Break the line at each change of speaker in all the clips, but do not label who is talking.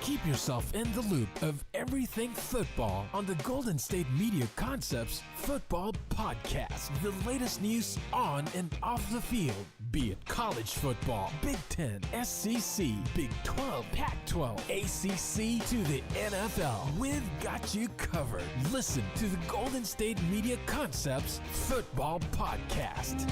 Keep yourself in the loop of everything football on the Golden State Media Concepts Football Podcast. The latest news on and off the field, be it college football, Big Ten, SEC, Big 12, Pac-12, ACC to the NFL. We've got you covered. Listen to the Golden State Media Concepts Football Podcast.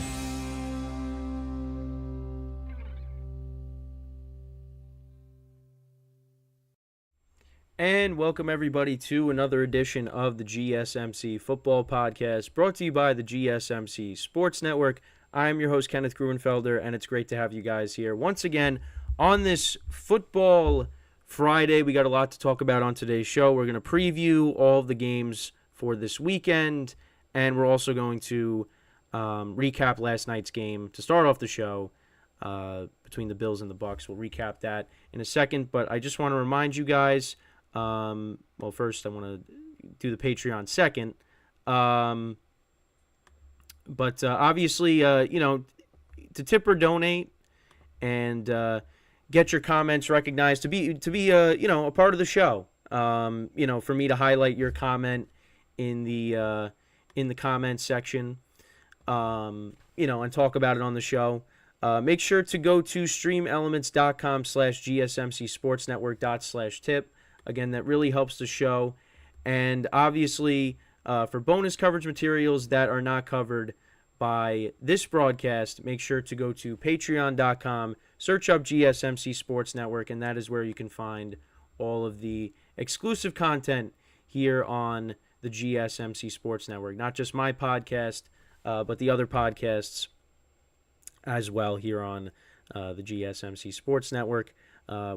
And welcome everybody to another edition of the GSMC Football Podcast, brought to you by the GSMC Sports Network. I'm your host, Kenneth Gruenfelder, and it's great to have you guys here once again on this Football Friday. We got a lot to talk about on today's show. We're going to preview all of the games for this weekend, and we're also going to recap last night's game to start off the show between the Bills and the Bucs. We'll recap that in a second, but I just want to remind you guys. Well, first I want to do the Patreon second. But obviously, to tip or donate and get your comments recognized, to be a part of the show. For me to highlight your comment in the comments section, and talk about it on the show. Make sure to go to streamelements.com/gsmcsportsnetwork./tip. Again, that really helps the show. And obviously, for bonus coverage materials that are not covered by this broadcast, make sure to go to patreon.com, search up GSMC Sports Network, and that is where you can find all of the exclusive content here on the GSMC Sports Network. Not just my podcast, but the other podcasts as well here on the GSMC Sports Network.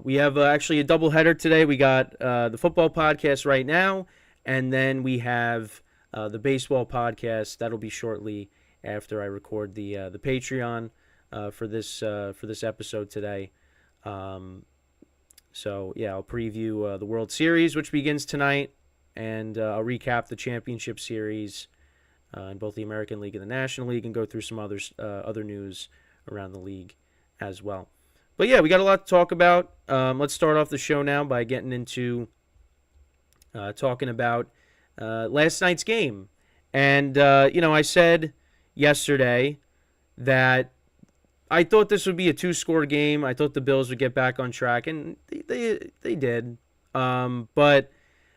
We have actually a doubleheader today. We got the football podcast right now, and then we have the baseball podcast. That'll be shortly after I record the Patreon for this episode today. I'll preview the World Series, which begins tonight, and I'll recap the championship series in both the American League and the National League, and go through some other news around the league as well. But yeah, we got a lot to talk about. Let's start off the show now by getting into talking about last night's game. And, I said yesterday that I thought this would be a two-score game. I thought the Bills would get back on track, and they did. But,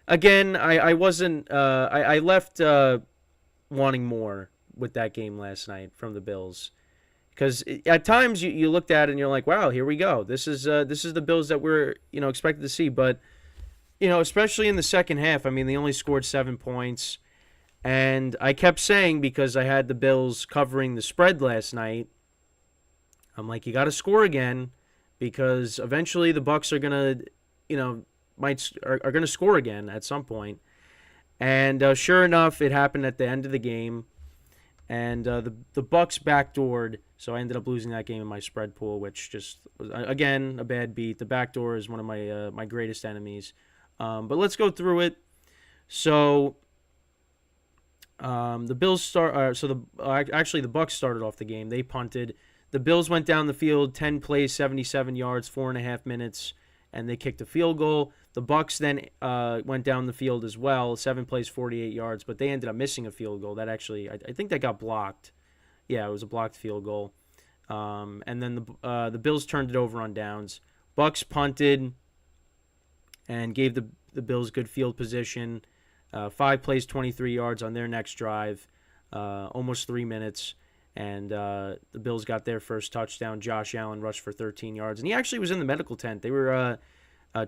again, I wasn't I left wanting more with that game last night from the Bills. Because at times you looked at it and you're like, wow, here we go. This is the Bills that we're expected to see. But especially in the second half, I mean, they only scored 7 points, and I kept saying, because I had the Bills covering the spread last night, I'm like, you got to score again, because eventually the Bucs are gonna are gonna score again at some point. And sure enough, it happened at the end of the game. And the Bucs backdoored, so I ended up losing that game in my spread pool, which just was, again, a bad beat. The backdoor is one of my greatest enemies. But let's go through it. So the Bills the Bucs started off the game. They punted. The Bills went down the field, 10 plays, 77 yards, 4.5 minutes, and they kicked a field goal. The Bucs then went down the field as well, 7 plays, 48 yards, but they ended up missing a field goal. That actually, I think that got blocked. Yeah, it was a blocked field goal. And then the Bills turned it over on downs. Bucs punted and gave the Bills good field position. 5 plays, 23 yards on their next drive, almost 3 minutes. And the Bills got their first touchdown. Josh Allen rushed for 13 yards. And he actually was in the medical tent. They were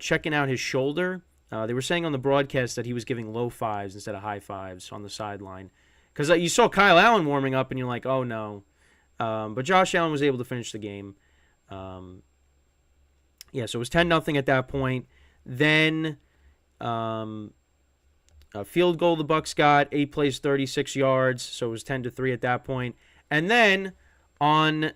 checking out his shoulder. They were saying on the broadcast that he was giving low fives instead of high fives on the sideline. Because you saw Kyle Allen warming up, and you're like, oh, no. But Josh Allen was able to finish the game. So it was 10-0 at that point. Then a field goal the Bucs got, 8 plays, 36 yards. So it was 10-3 at that point. And then on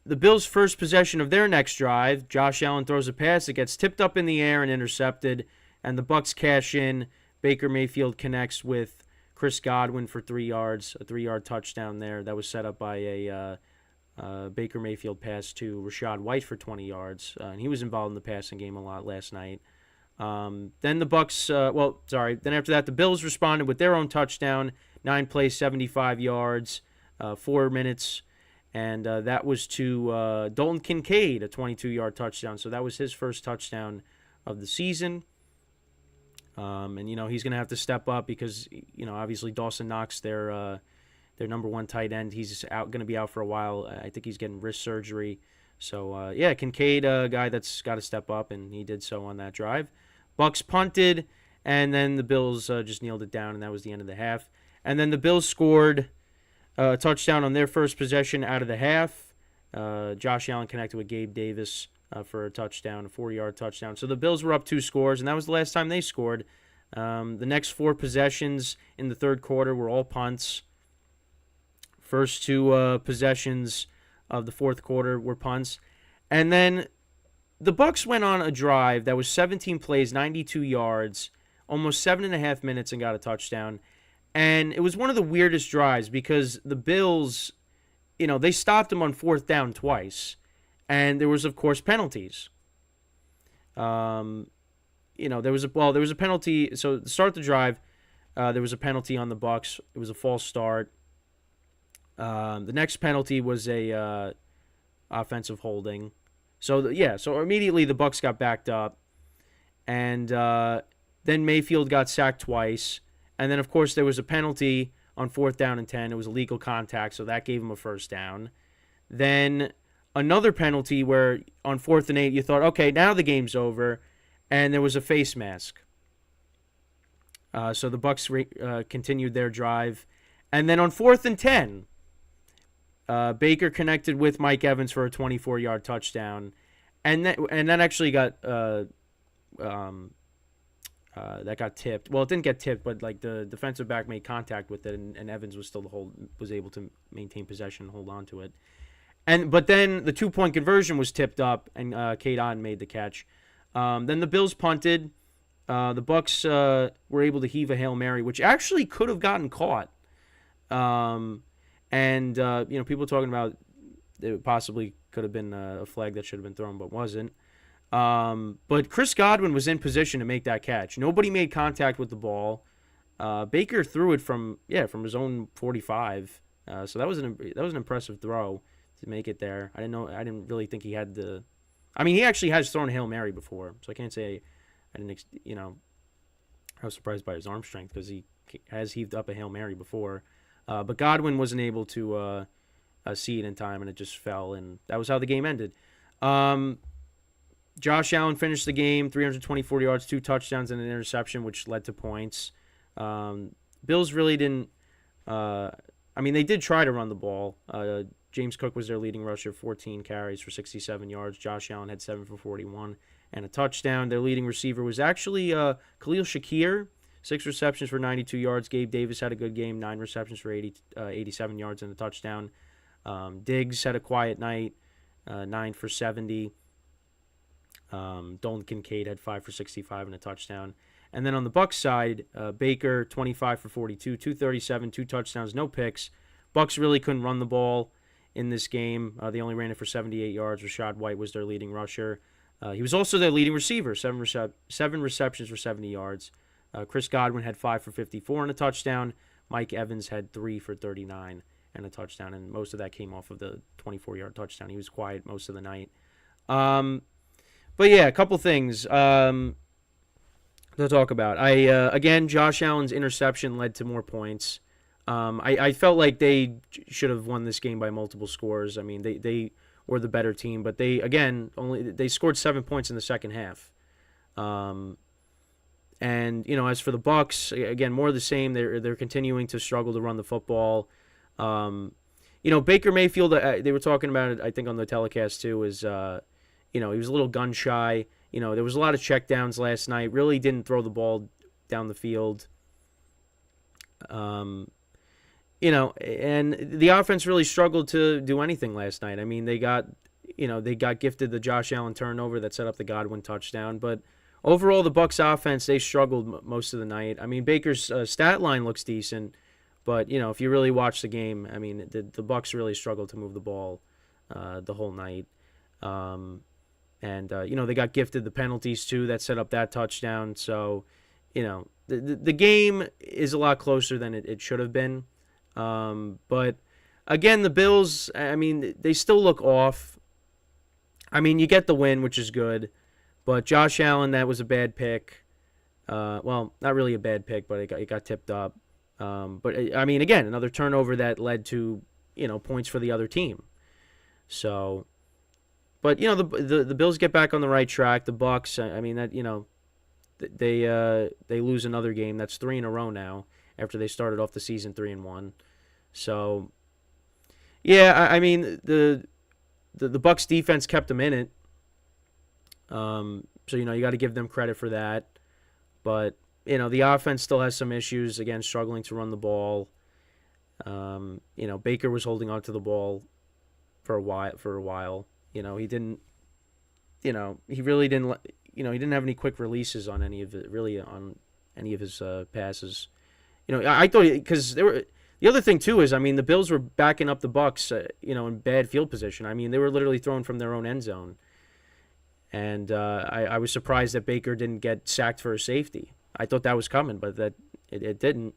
the Bills' first possession of their next drive, Josh Allen throws a pass that gets tipped up in the air and intercepted, and the Bucs cash in. Baker Mayfield connects with Chris Godwin for 3 yards, a 3-yard touchdown there. That was set up by a Baker Mayfield pass to Rachaad White for 20 yards, and he was involved in the passing game a lot last night. Then the Bucks, then after that, the Bills responded with their own touchdown, 9 plays, 75 yards, 4 minutes, and that was to Dalton Kincaid, a 22-yard touchdown. So that was his first touchdown of the season. And he's going to have to step up because obviously Dawson Knox, their number one tight end, he's going to be out for a while. I think he's getting wrist surgery. So Kincaid, a guy that's got to step up, and he did so on that drive. Bucks punted, and then the Bills just kneeled it down, and that was the end of the half. And then the Bills scored a touchdown on their first possession out of the half. Josh Allen connected with Gabe Davis for a touchdown, a 40-yard touchdown. So the Bills were up 2 scores, and that was the last time they scored. The next 4 possessions in the third quarter were all punts. First 2 possessions of the fourth quarter were punts. And then the Bucks went on a drive that was 17 plays, 92 yards, almost 7.5 minutes, and got a touchdown. And it was one of the weirdest drives because the Bills, they stopped them on 4th down twice. And there was, of course, penalties. There was a penalty. So to start the drive, there was a penalty on the Bucks. It was a false start. The next penalty was a offensive holding. So immediately the Bucks got backed up, and then Mayfield got sacked twice, and then of course there was a penalty on 4th down and 10. It was illegal contact, so that gave him a first down. Then another penalty where on 4th and 8 you thought, okay, now the game's over, and there was a face mask. So the Bucks continued their drive, and then on 4th and 10. Baker connected with Mike Evans for a 24-yard touchdown, and that actually got that got tipped. Well, it didn't get tipped, but like the defensive back made contact with it, and Evans was able to maintain possession and hold on to it. But then the 2-point conversion was tipped up, and Cade Otton made the catch. Then the Bills punted. The Bucks were able to heave a Hail Mary, which actually could have gotten caught. And people talking about it possibly could have been a flag that should have been thrown, but wasn't. But Chris Godwin was in position to make that catch. Nobody made contact with the ball. Baker threw it from his own 45. So that was an impressive throw to make it there. I didn't really think he had the. I mean, he actually has thrown a Hail Mary before, so I can't say I didn't. I was surprised by his arm strength because he has heaved up a Hail Mary before. But Godwin wasn't able to see it in time, and it just fell, and that was how the game ended. Josh Allen finished the game, 324 yards, 2 touchdowns, and an interception, which led to points. Bills really didn't they did try to run the ball. James Cook was their leading rusher, 14 carries for 67 yards. Josh Allen had 7 for 41 and a touchdown. Their leading receiver was actually Khalil Shakir, 6 receptions for 92 yards. Gabe Davis had a good game, 9 receptions for 87 yards and a touchdown. Diggs had a quiet night, 9 for 70. Dalton Kincaid had 5 for 65 and a touchdown. And then on the Bucs side, Baker, 25 for 42, 237, 2 touchdowns, no picks. Bucs really couldn't run the ball in this game. They only ran it for 78 yards. Rashad White was their leading rusher. He was also their leading receiver, 7 receptions for 70 yards. Chris Godwin had 5 for 54 and a touchdown. Mike Evans had 3 for 39 and a touchdown, and most of that came off of the 24-yard touchdown. He was quiet most of the night. But yeah, a couple things to talk about. Again, Josh Allen's interception led to more points. I felt like they should have won this game by multiple scores. I mean, they were the better team, but they scored 7 points in the second half. And as for the Bucs, again, more of the same. They're continuing to struggle to run the football. Baker Mayfield, they were talking about it, I think, on the telecast too, is he was a little gun shy. There was a lot of checkdowns last night. Really didn't throw the ball down the field. And the offense really struggled to do anything last night. I mean, they got gifted the Josh Allen turnover that set up the Godwin touchdown, but overall, the Bucs offense, they struggled most of the night. I mean, Baker's stat line looks decent, but if you really watch the game, I mean, the Bucs really struggled to move the ball the whole night. And, they got gifted the penalties, too, that set up that touchdown. So, the game is a lot closer than it should have been. But, again, the Bills, they still look off. You get the win, which is good. But Josh Allen, that was a bad pick. Well, not really a bad pick, but it got tipped up. But, again, another turnover that led to, points for the other team. So, but, the Bills get back on the right track. The Bucs, they lose another game. That's 3 in a row now after they started off the season 3-1. So, yeah, the Bucs defense kept them in it. So, you got to give them credit for that. But, the offense still has some issues, again, struggling to run the ball. Baker was holding on to the ball for a while. He didn't, he really didn't, he didn't have any quick releases on any of his passes. I thought, because the other thing too is, the Bills were backing up the Bucs, in bad field position. They were literally thrown from their own end zone. And I was surprised that Baker didn't get sacked for a safety. I thought that was coming, but that it didn't.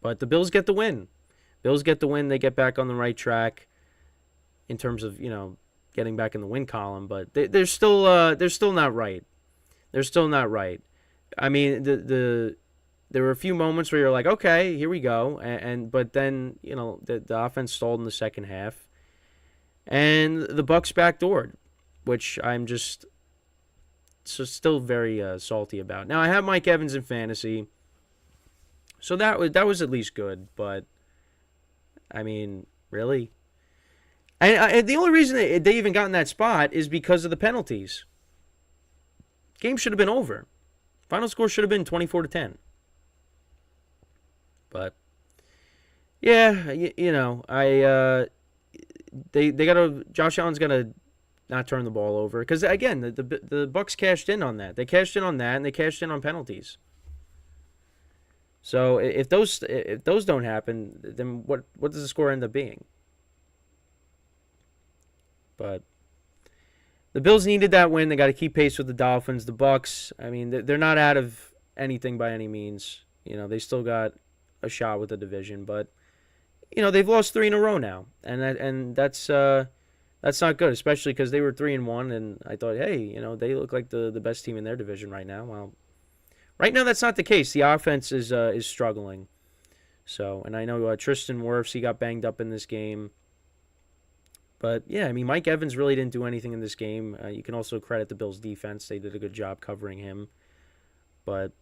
But the Bills get the win. They get back on the right track in terms of, getting back in the win column. But they're still not right. They're still not right. There were a few moments where you're like, okay, here we go. But then, the offense stalled in the second half. And the Bucs backdoored, which I'm just still very salty about. Now, I have Mike Evans in fantasy, so that was at least good. But, really? And the only reason they even got in that spot is because of the penalties. Game should have been over. Final score should have been 24-10. But, yeah, they gotta. Josh Allen's gotta not turn the ball over, because again, the Bucs cashed in on that. They cashed in on that, and they cashed in on penalties. So if those don't happen, then what does the score end up being? But the Bills needed that win. They got to keep pace with the Dolphins. The Bucs, they're not out of anything by any means. They still got a shot with the division, but they've lost 3 in a row now, and that's not good, especially because they were 3-1, and I thought, hey, they look like the best team in their division right now. Well, right now that's not the case. The offense is struggling. So, and I know Tristan Wirfs, he got banged up in this game. But, yeah, Mike Evans really didn't do anything in this game. You can also credit the Bills' defense. They did a good job covering him. But,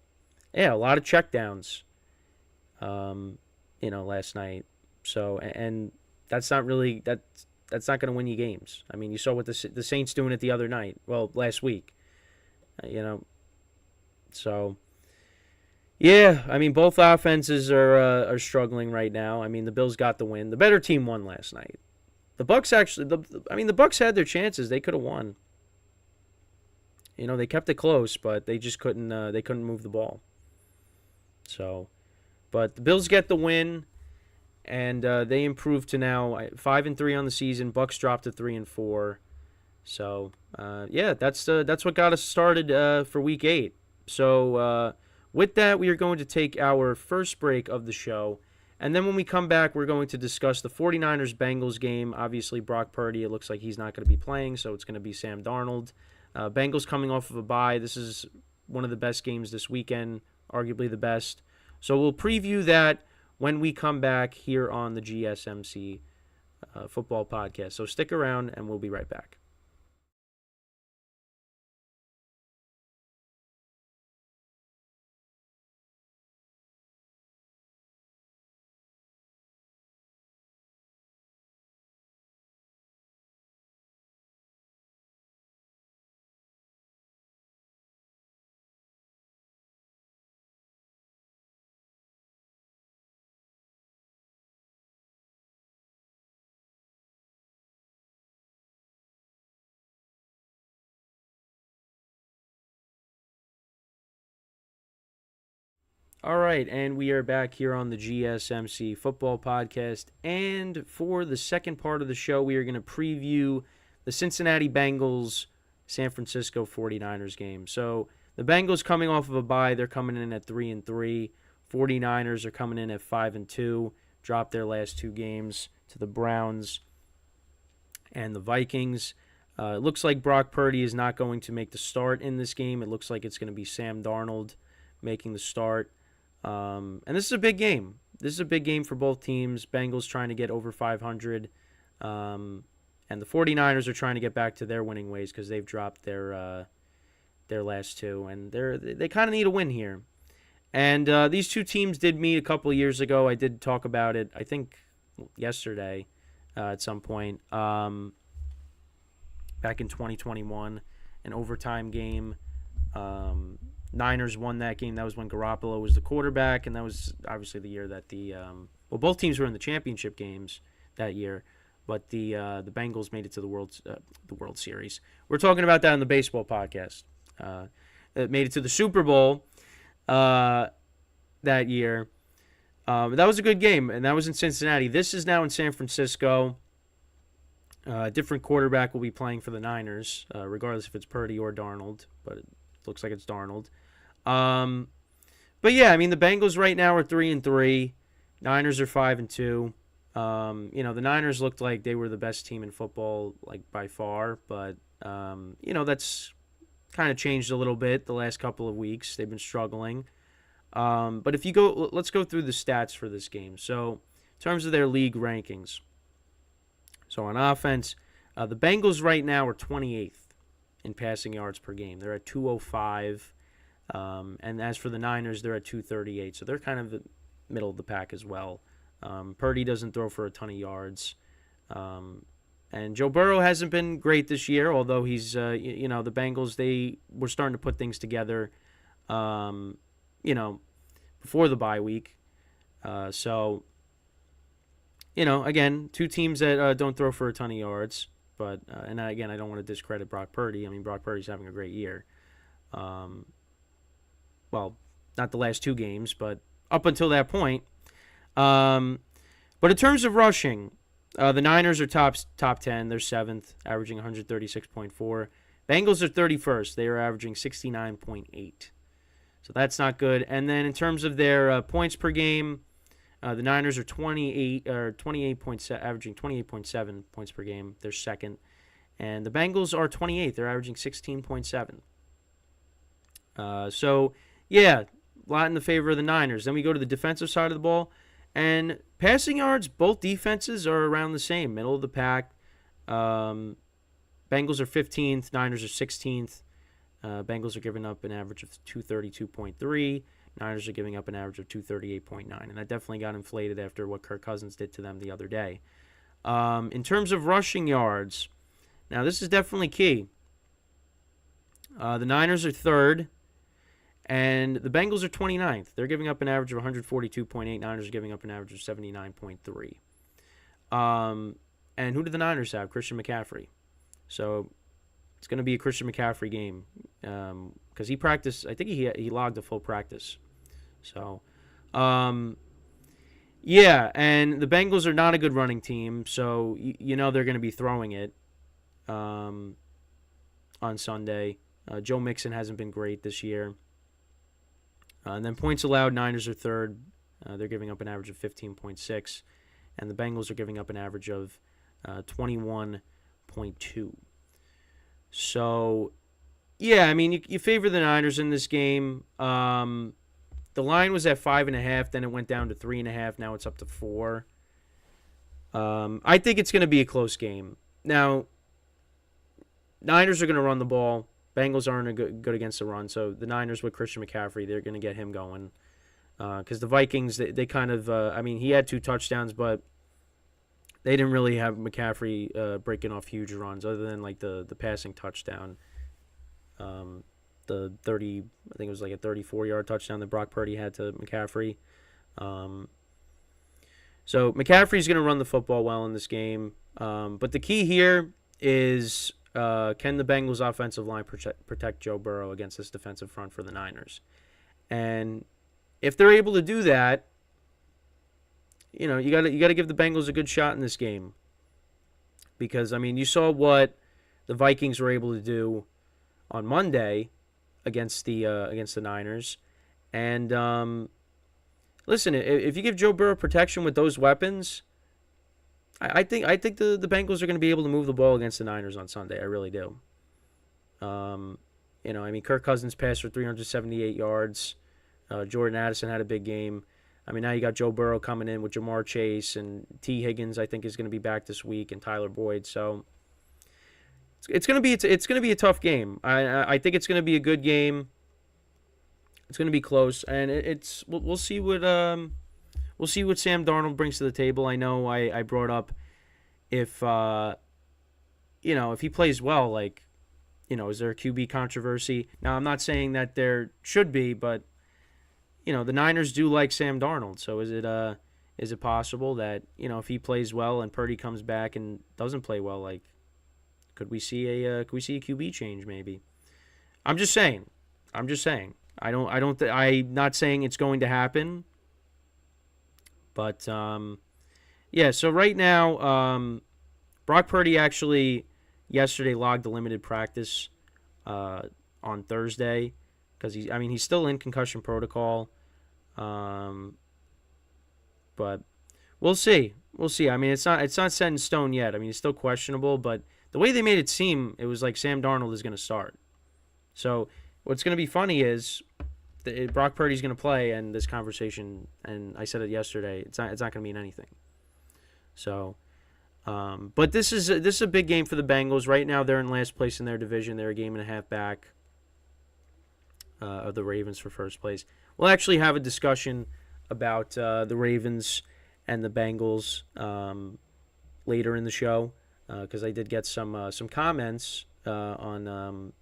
yeah, a lot of checkdowns, last night. So, and that's not really that's not going to win you games. You saw what the Saints doing it the other night. Well, last week. So, yeah, both offenses are struggling right now. The Bills got the win. The better team won last night. The Bucs actually, the Bucs had their chances. They could have won. They kept it close, but they just couldn't. They couldn't move the ball. So, but the Bills get the win, and they improved to now 5-3 on the season. Bucs dropped to 3-4. So, yeah, that's what got us started for Week 8. So, with that, we are going to take our first break of the show. And then when we come back, we're going to discuss the 49ers-Bengals game. Obviously, Brock Purdy, it looks like he's not going to be playing, so it's going to be Sam Darnold. Bengals coming off of a bye. This is one of the best games this weekend, arguably the best. So we'll preview that when we come back here on the GSMC Football Podcast. So stick around, and we'll be right back. All right, and we are back here on the GSMC Football Podcast. And for the second part of the show, we are going to preview the Cincinnati Bengals, San Francisco 49ers game. So the Bengals coming off of a bye, they're coming in at 3-3. 49ers are coming in at 5-2. Dropped their last two games to the Browns and the Vikings. It looks like Brock Purdy is not going to make the start in this game. It looks like it's going to be Sam Darnold making the start. And this is a big game. This is a big game for both teams. Bengals trying to get over 500. And the 49ers are trying to get back to their winning ways because they've dropped their last two. And they kind of need a win here. And these two teams did meet a couple of years ago. I did talk about it, I think, yesterday at some point. Back in 2021, an overtime game. Niners won that game. That was when Garoppolo was the quarterback, and that was obviously the year that both teams were in the championship games that year, but the Bengals made it to the World Series. We're talking about that on the baseball podcast. It made it to the Super Bowl that year. That was a good game, and that was in Cincinnati. This is now in San Francisco. Different quarterback will be playing for the Niners, regardless if it's Purdy or Darnold, but it looks like it's Darnold. But yeah, I mean, the Bengals right now are 3-3. Niners are 5-2. The Niners looked like they were the best team in football, like by far, but that's kind of changed a little bit the last couple of weeks. They've been struggling. But let's go through the stats for this game. So, in terms of their league rankings. So on offense, the Bengals right now are 28th in passing yards per game. They're at 205. And as for the Niners, they're at 238. So they're kind of the middle of the pack as well. Purdy doesn't throw for a ton of yards. And Joe Burrow hasn't been great this year, although he's, the Bengals, they were starting to put things together, before the bye week. Again, two teams that don't throw for a ton of yards. But, and again, I don't want to discredit Brock Purdy. I mean, Brock Purdy's having a great year. Well, not the last two games, but up until that point. But in terms of rushing, the Niners are top 10. They're 7th, averaging 136.4. Bengals are 31st. They are averaging 69.8. So that's not good. And then in terms of their points per game, the Niners are 28.7, averaging 28.7 points per game. They're second. And the Bengals are 28th. They're averaging 16.7. So, yeah, a lot in the favor of the Niners. Then we go to the defensive side of the ball. And passing yards, both defenses are around the same, middle of the pack. Bengals are 15th. Niners are 16th. Bengals are giving up an average of 232.3. Niners are giving up an average of 238.9, and that definitely got inflated after what Kirk Cousins did to them the other day. In terms of rushing yards, now this is definitely key. The Niners are 3rd, and the Bengals are 29th. They're giving up an average of 142.8. Niners are giving up an average of 79.3. And who do the Niners have? Christian McCaffrey. So it's going to be a Christian McCaffrey game because he practiced. I think he logged a full practice. So, yeah, and the Bengals are not a good running team, so they're going to be throwing it on Sunday. Joe Mixon hasn't been great this year. And then points allowed, Niners are 3rd. They're giving up an average of 15.6, and the Bengals are giving up an average of 21.2. So, yeah, I mean, you favor the Niners in this game. The line was at 5.5, then it went down to 3.5. Now it's up to 4. I think it's going to be a close game. Now, Niners are going to run the ball. Bengals aren't good against the run, so the Niners with Christian McCaffrey, they're going to get him going. Because the Vikings, they kind of, he had 2 touchdowns, but they didn't really have McCaffrey breaking off huge runs other than like the passing touchdown. The 30, I think it was like a 34-yard touchdown that Brock Purdy had to McCaffrey. So McCaffrey's going to run the football well in this game. But the key here is can the Bengals offensive line protect Joe Burrow against this defensive front for the Niners? And if they're able to do that, you got to give the Bengals a good shot in this game. Because, you saw what the Vikings were able to do on Monday against the Niners. And listen, if you give Joe Burrow protection with those weapons, I think the Bengals are going to be able to move the ball against the Niners on Sunday. I really do. Kirk Cousins passed for 378 yards. Jordan Addison had a big game. Now you got Joe Burrow coming in with Jamar Chase, and T. Higgins I think is going to be back this week, and Tyler Boyd. So it's going to be a tough game. I think it's going to be a good game. It's going to be close, and we'll see what Sam Darnold brings to the table. I know I brought up if he plays well, is there a QB controversy? Now I'm not saying that there should be, but the Niners do like Sam Darnold. So is it possible that if he plays well and Purdy comes back and doesn't play well, could we see a QB change maybe? I'm just saying. I'm not saying it's going to happen. But so right now, Brock Purdy actually yesterday logged a limited practice on Thursday because he's still in concussion protocol. But we'll see. It's not set in stone yet. It's still questionable, but the way they made it seem, it was like Sam Darnold is going to start. So what's going to be funny is Brock Purdy's going to play, and this conversation, and I said it yesterday, it's not going to mean anything. So, but this is a big game for the Bengals. Right now, they're in last place in their division. They're a game and a half back of the Ravens for first place. We'll actually have a discussion about the Ravens and the Bengals later in the show because I did get some comments on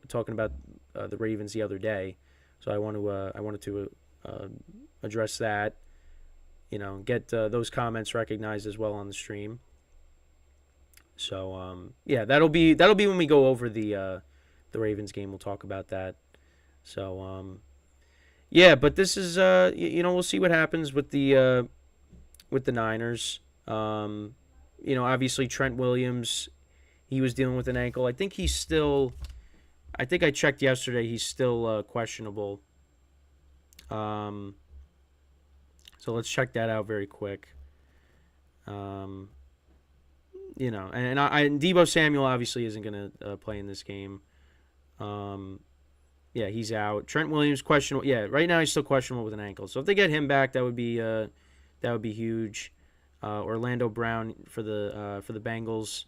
talking about the Ravens the other day. So I wanted to address that. Get those comments recognized as well on the stream. So that'll be when we go over the Ravens game. We'll talk about that. So but this is we'll see what happens with the Niners. Obviously Trent Williams, he was dealing with an ankle. I think I checked yesterday. He's still questionable. So let's check that out very quick. And Deebo Samuel obviously isn't going to play in this game. He's out. Trent Williams questionable. Yeah, right now he's still questionable with an ankle. So if they get him back, that would be huge. Orlando Brown for the Bengals.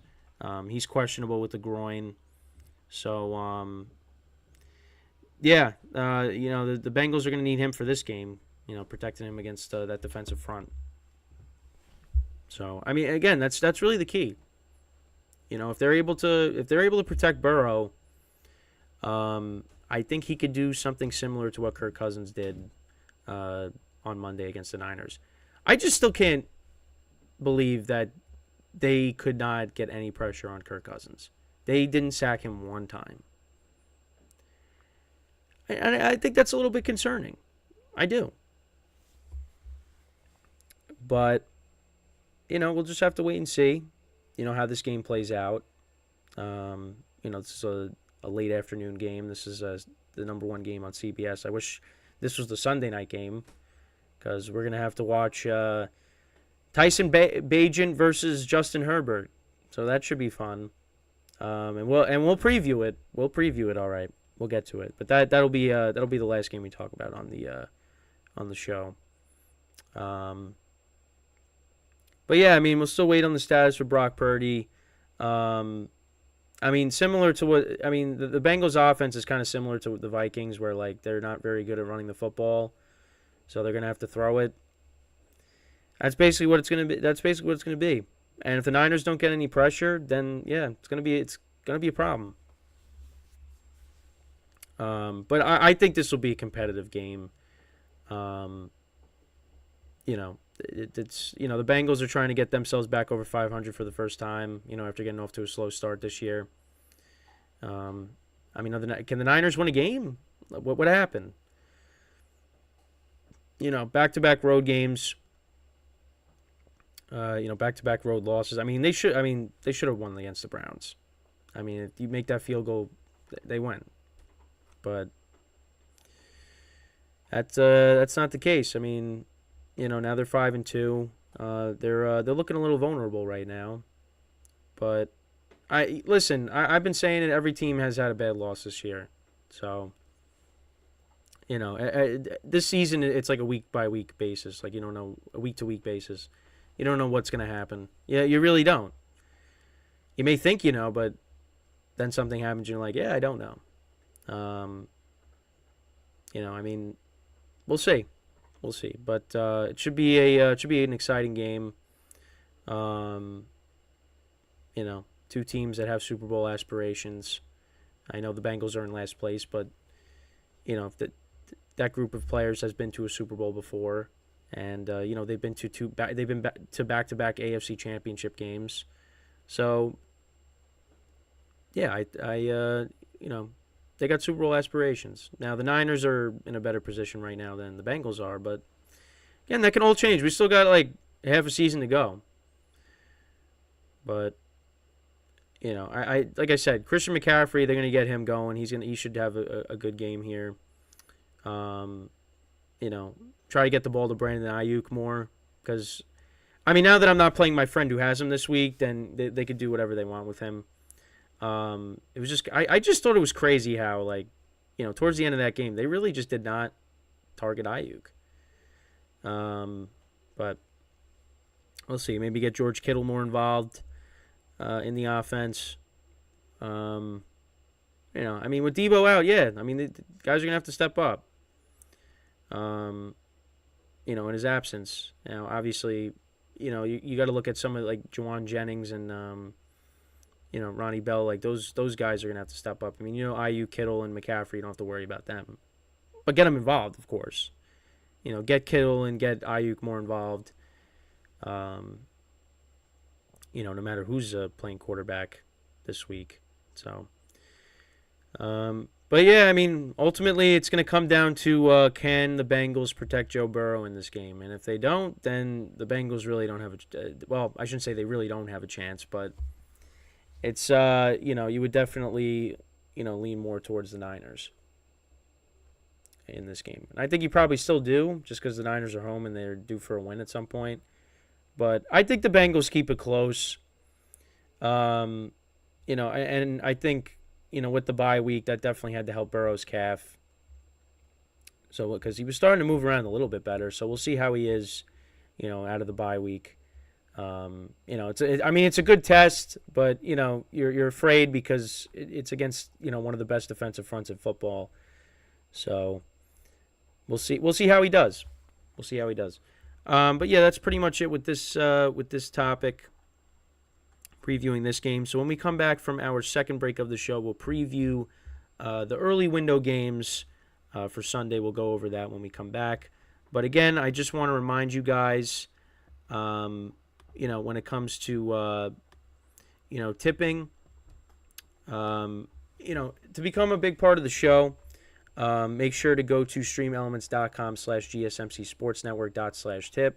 He's questionable with the groin. So the Bengals are going to need him for this game. Protecting him against that defensive front. So again, that's really the key. If they're able to protect Burrow, I think he could do something similar to what Kirk Cousins did on Monday against the Niners. I just still can't believe that they could not get any pressure on Kirk Cousins. They didn't sack him one time. And I think that's a little bit concerning. I do. But, we'll just have to wait and see, how this game plays out. This is a late afternoon game. This is the number one game on CBS. I wish this was the Sunday night game because we're going to have to watch Tyson Bagent versus Justin Herbert. So that should be fun. And we'll preview it. We'll preview it. All right, we'll get to it. But that'll be the last game we talk about on the show. But yeah, we'll still wait on the status for Brock Purdy. Similar to what the Bengals offense is kind of similar to the Vikings, where they're not very good at running the football, so they're gonna have to throw it. That's basically what it's gonna be. And if the Niners don't get any pressure, then it's gonna be a problem. But I think this will be a competitive game. The Bengals are trying to get themselves back over 500 for the first time. After getting off to a slow start this year. Can the Niners win a game? What happened? Back-to-back road games. Back-to-back road losses. They should have won against the Browns. I mean, if you make that field goal, they win. But that's not the case. I mean, now they're 5-2. They're looking a little vulnerable right now. But I've been saying it. Every team has had a bad loss this year, so this season it's like a week by week basis. Like you don't know, a week to week basis. You don't know what's gonna happen. Yeah, you really don't. You may think you know, but then something happens. And you're like, yeah, I don't know. I mean, we'll see. We'll see. But it should be an exciting game. Um, two teams that have Super Bowl aspirations. I know the Bengals are in last place, but if that group of players has been to a Super Bowl before, and they've been to back-to-back AFC Championship games. So yeah, they got Super Bowl aspirations. Now the Niners are in a better position right now than the Bengals are, but again, that can all change. We still got like half a season to go. But I like I said, Christian McCaffrey, they're gonna get him going. He should have a good game here. Try to get the ball to Brandon Ayuk more, because now that I'm not playing my friend who has him this week, then they could do whatever they want with him. It was just I just thought it was crazy how towards the end of that game they really just did not target Ayuk. But we'll see. Maybe get George Kittle more involved in the offense. With Debo out, yeah. The guys are gonna have to step up. In his absence. Now, obviously, you got to look at some of like Juwan Jennings and Ronnie Bell. Like those guys are gonna have to step up. Ayuk, Kittle, and McCaffrey. You don't have to worry about them, but get them involved, of course. Get Kittle and get Ayuk more involved. No matter who's playing quarterback this week. So, but yeah, ultimately it's going to come down to can the Bengals protect Joe Burrow in this game, and if they don't, then the Bengals really don't have well, I shouldn't say they really don't have a chance, but it's you would definitely lean more towards the Niners in this game. And I think you probably still do, just because the Niners are home and they're due for a win at some point. But I think the Bengals keep it close. And I think, with the bye week, that definitely had to help Burrow's calf. So, because he was starting to move around a little bit better. So we'll see how he is, out of the bye week. It's a good test, but, you're afraid because it's against, one of the best defensive fronts in football. So we'll see. We'll see how he does. But yeah, that's pretty much it with this topic, previewing this game. So when we come back from our second break of the show, we'll preview the early window games for Sunday. We'll go over that when we come back. But again, I just want to remind you guys, when it comes to tipping, to become a big part of the show. Make sure to go to streamelements.com/gsmcsportsnetwork./tip.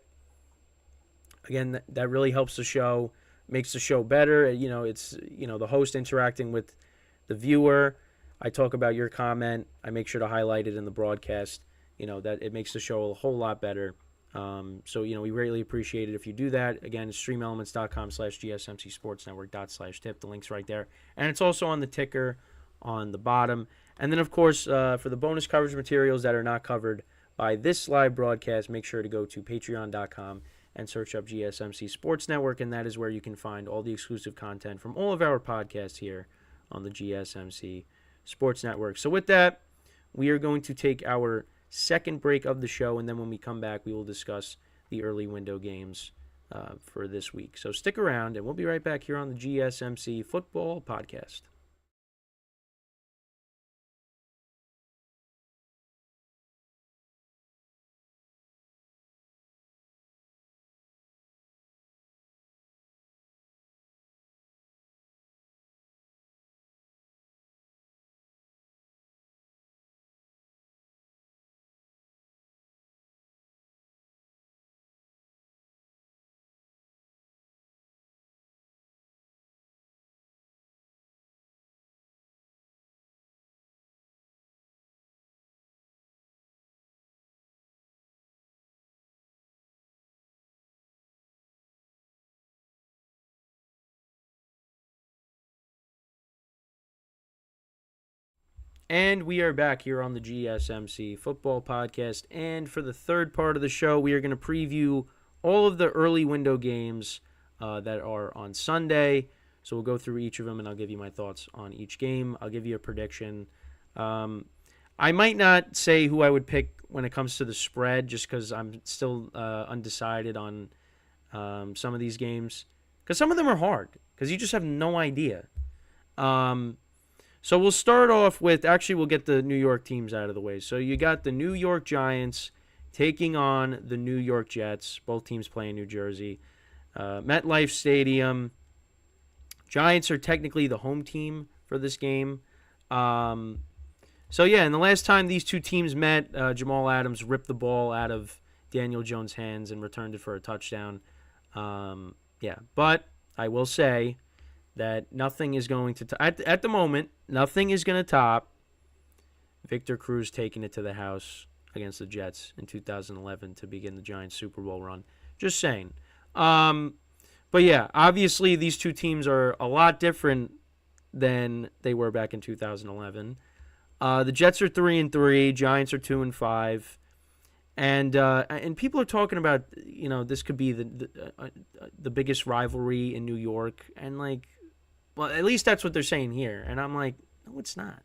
Again, that really helps the show, makes the show better. It's, the host interacting with the viewer. I talk about your comment. I make sure to highlight it in the broadcast, that it makes the show a whole lot better. So, we greatly appreciate it if you do that. Again, it's streamelements.com/gsmcsportsnetwork./tip. The link's right there. And it's also on the ticker on the bottom. And then, of course, for the bonus coverage materials that are not covered by this live broadcast, make sure to go to patreon.com and search up GSMC Sports Network, and that is where you can find all the exclusive content from all of our podcasts here on the GSMC Sports Network. So with that, we are going to take our second break of the show, and then when we come back, we will discuss the early window games for this week. So stick around, and we'll be right back here on the GSMC Football Podcast. And we are back here on the GSMC Football Podcast. And for the third part of the show, we are going to preview all of the early window games that are on Sunday. So we'll go through each of them, and I'll give you my thoughts on each game. I'll give you a prediction. I might not say who I would pick when it comes to the spread, just because I'm still undecided on some of these games. Because some of them are hard, because you just have no idea. So we'll start off with, actually we'll get the New York teams out of the way. So you got the New York Giants taking on the New York Jets. Both teams play in New Jersey. MetLife Stadium. Giants are technically the home team for this game. So yeah, and the last time these two teams met, Jamal Adams ripped the ball out of Daniel Jones' hands and returned it for a touchdown. But I will say that nothing is going to at the moment, nothing is going to top Victor Cruz taking it to the house against the Jets in 2011 to begin the Giants Super Bowl run. Just saying. But yeah, obviously these two teams are a lot different than they were back in 2011. The Jets are 3-3, Giants are 2-5. And people are talking about, this could be the biggest rivalry in New York, and well, at least that's what they're saying here. And I'm like, no, it's not.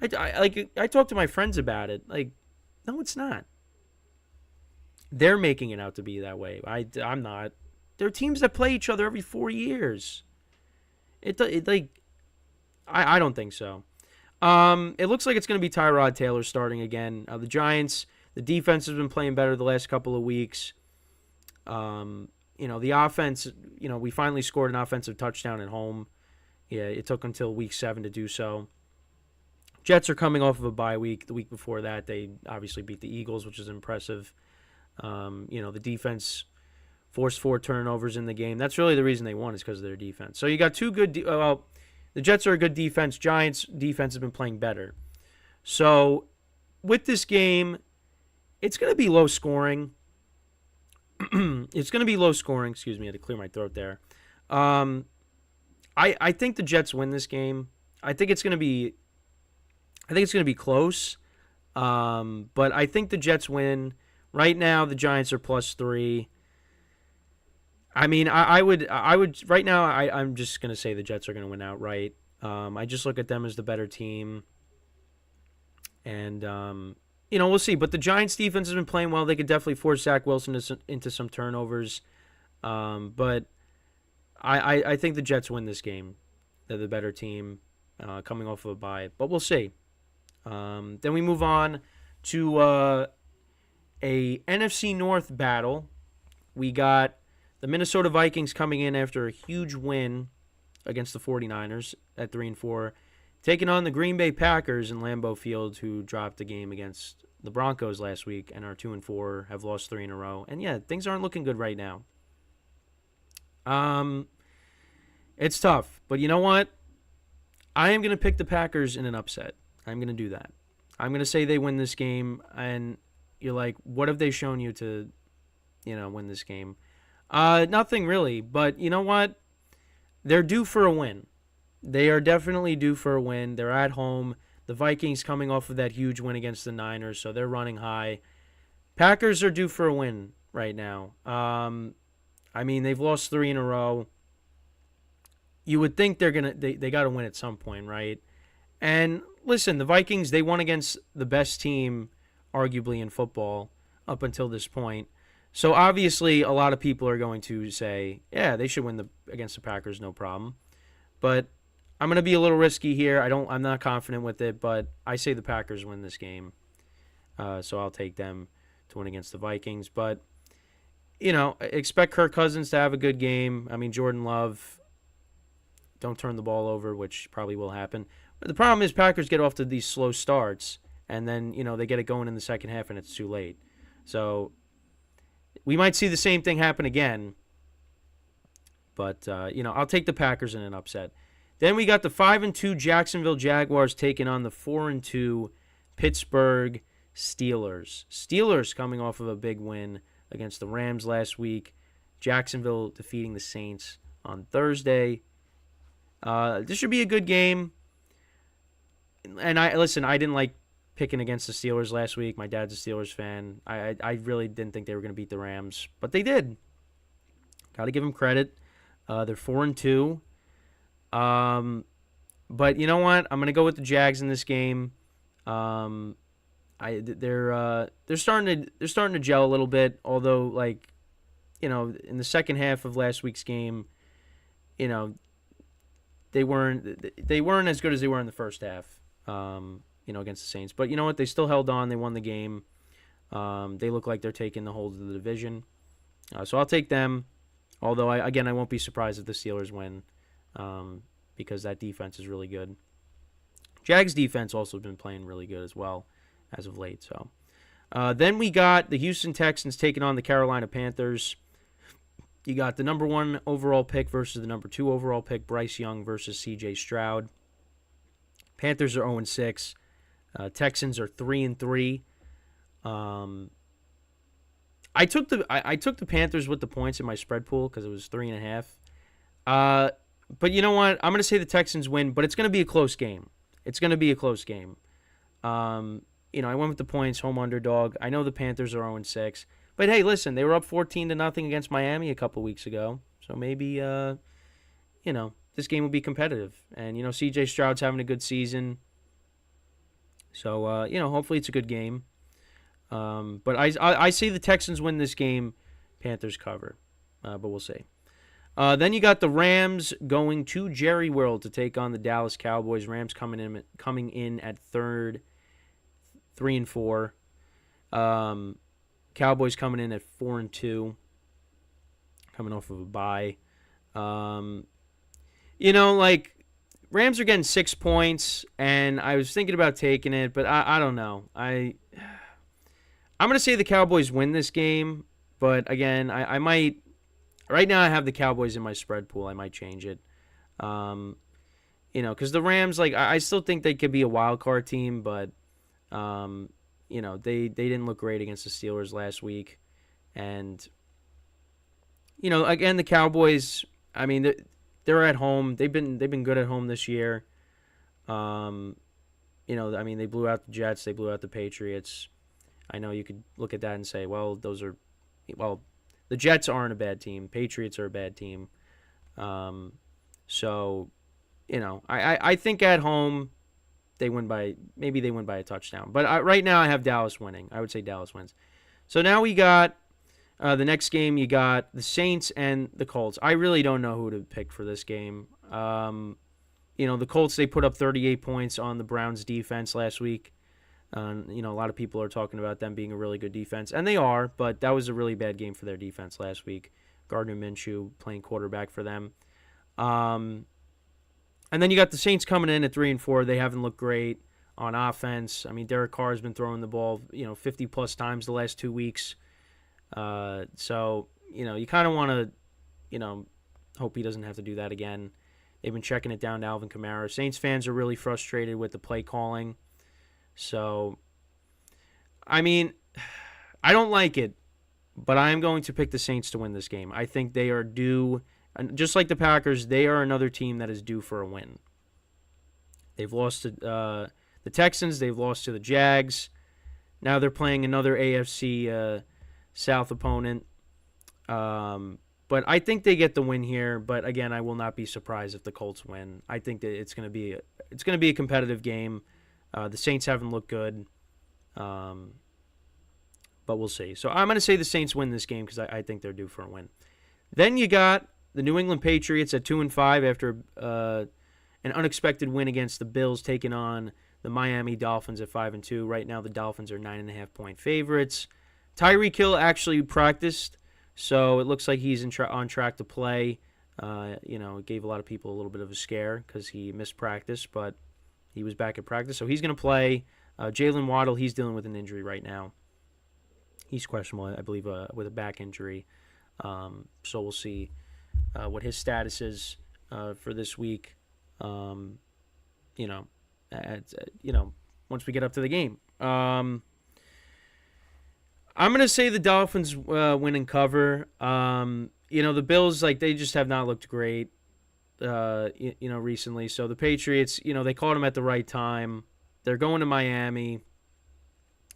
I talked to my friends about it. No, it's not. They're making it out to be that way. I'm not. They're teams that play each other every 4 years. I don't think so. It looks like it's going to be Tyrod Taylor starting again. The Giants, the defense has been playing better the last couple of weeks. The offense, we finally scored an offensive touchdown at home. Yeah, it took until week 7 to do so. Jets are coming off of a bye week. The week before that, they obviously beat the Eagles, which is impressive. The defense forced 4 turnovers in the game. That's really the reason they won, is because of their defense. So you got two good the Jets are a good defense. Giants' defense has been playing better. So with this game, it's going to be low scoring. It's going to be low scoring. Excuse me, I had to clear my throat there. I think the Jets win this game. I think it's going to be close. But I think the Jets win. Right now, the Giants are +3. I mean, I would right now. I'm just going to say the Jets are going to win outright. I just look at them as the better team, and we'll see. But the Giants' defense has been playing well. They could definitely force Zach Wilson into some turnovers. But I think the Jets win this game. They're the better team, coming off of a bye. But we'll see. Then we move on to a NFC North battle. We got the Minnesota Vikings coming in after a huge win against the 49ers at 3-4, taking on the Green Bay Packers in Lambeau Field, who dropped the game against the Broncos last week and are 2-4, have lost 3 in a row. And yeah, things aren't looking good right now. It's tough, but you know what? I am going to pick the Packers in an upset. I'm going to do that. I'm going to say they win this game, and you're like, what have they shown you to, win this game? Nothing really, but you know what? They're due for a win. They are definitely due for a win. They're at home. The Vikings coming off of that huge win against the Niners, so they're running high. Packers are due for a win right now. They've lost 3 in a row. You would think they got to win at some point, right? And listen, the Vikings, they won against the best team, arguably, in football up until this point. So obviously, a lot of people are going to say, yeah, they should win against the Packers, no problem. But I'm going to be a little risky here. I'm not confident with it, but I say the Packers win this game. So I'll take them to win against the Vikings. But, expect Kirk Cousins to have a good game. I mean, Jordan Love, don't turn the ball over, which probably will happen. But the problem is Packers get off to these slow starts, and then, they get it going in the second half, and it's too late. So we might see the same thing happen again. But, I'll take the Packers in an upset. Then we got the 5-2 Jacksonville Jaguars taking on the 4-2 Pittsburgh Steelers. Steelers coming off of a big win against the Rams last week. Jacksonville defeating the Saints on Thursday. This should be a good game. and I didn't like picking against the Steelers last week. My dad's a Steelers fan. I really didn't think they were going to beat the Rams, but they did. Got to give them credit. They're 4-2. But you know what? I'm going to go with the Jags in this game. They're starting to gel a little bit, although like, in the second half of last week's game, they weren't as good as they were in the first half, against the Saints. But you know what? They still held on. They won the game. They look like they're taking the hold of the division. So I'll take them, although I won't be surprised if the Steelers win, because that defense is really good. Jags defense also been playing really good as well as of late. So then we got the Houston Texans taking on the Carolina Panthers. You got the number 1 overall pick versus the number 2 overall pick, Bryce Young versus C.J. Stroud. Panthers are 0-6. Texans are 3-3. I took the Panthers with the points in my spread pool because it was 3.5. But you know what? I'm going to say the Texans win, but it's going to be a close game. I went with the points, home underdog. I know the Panthers are 0-6. But hey, listen, they were up 14-0 against Miami a couple weeks ago. So maybe, this game will be competitive. And, C.J. Stroud's having a good season. So, hopefully it's a good game. But I see the Texans win this game. Panthers cover. But we'll see. Then you got the Rams going to Jerry World to take on the Dallas Cowboys. Rams coming in at 3rd, 3-4. Cowboys coming in at 4-2, coming off of a bye. Rams are getting 6 points, and I was thinking about taking it, but I don't know. I'm going to say the Cowboys win this game, but again, I might. Right now, I have the Cowboys in my spread pool. I might change it. Because the Rams, I still think they could be a wild card team, but they didn't look great against the Steelers last week. And, again, the Cowboys, they're at home. They've been good at home this year. They blew out the Jets. They blew out the Patriots. I know you could look at that and say, the Jets aren't a bad team. Patriots are a bad team. I think at home they win by a touchdown. But right now I have Dallas winning. I would say Dallas wins. So now we got the next game. You got the Saints and the Colts. I really don't know who to pick for this game. The Colts, they put up 38 points on the Browns defense last week. A lot of people are talking about them being a really good defense, and they are, but that was a really bad game for their defense last week. Gardner Minshew playing quarterback for them. And then you got the Saints coming in at 3-4. They haven't looked great on offense. Derek Carr has been throwing the ball, 50-plus times the last 2 weeks. So, you kind of want to, hope he doesn't have to do that again. They've been checking it down to Alvin Kamara. Saints fans are really frustrated with the play calling. So, I don't like it, but I am going to pick the Saints to win this game. I think they are due, just like the Packers, they are another team that is due for a win. They've lost to the Texans. They've lost to the Jags. Now they're playing another AFC South opponent. But I think they get the win here. But again, I will not be surprised if the Colts win. I think that it's going to be a competitive game. The Saints haven't looked good, but we'll see. So I'm going to say the Saints win this game because I think they're due for a win. Then you got the New England Patriots at 2-5 after an unexpected win against the Bills, taking on the Miami Dolphins at 5-2. Right now, the Dolphins are 9.5-point favorites. Tyreek Hill actually practiced, so it looks like he's on track to play. It gave a lot of people a little bit of a scare because he missed practice, but he was back at practice, so he's going to play. Jalen Waddle, he's dealing with an injury right now. He's questionable, I believe, with a back injury. So we'll see what his status is for this week. Once we get up to the game. I'm going to say the Dolphins win and cover. The Bills, they just have not looked great. recently. So the Patriots, they caught them at the right time. They're going to Miami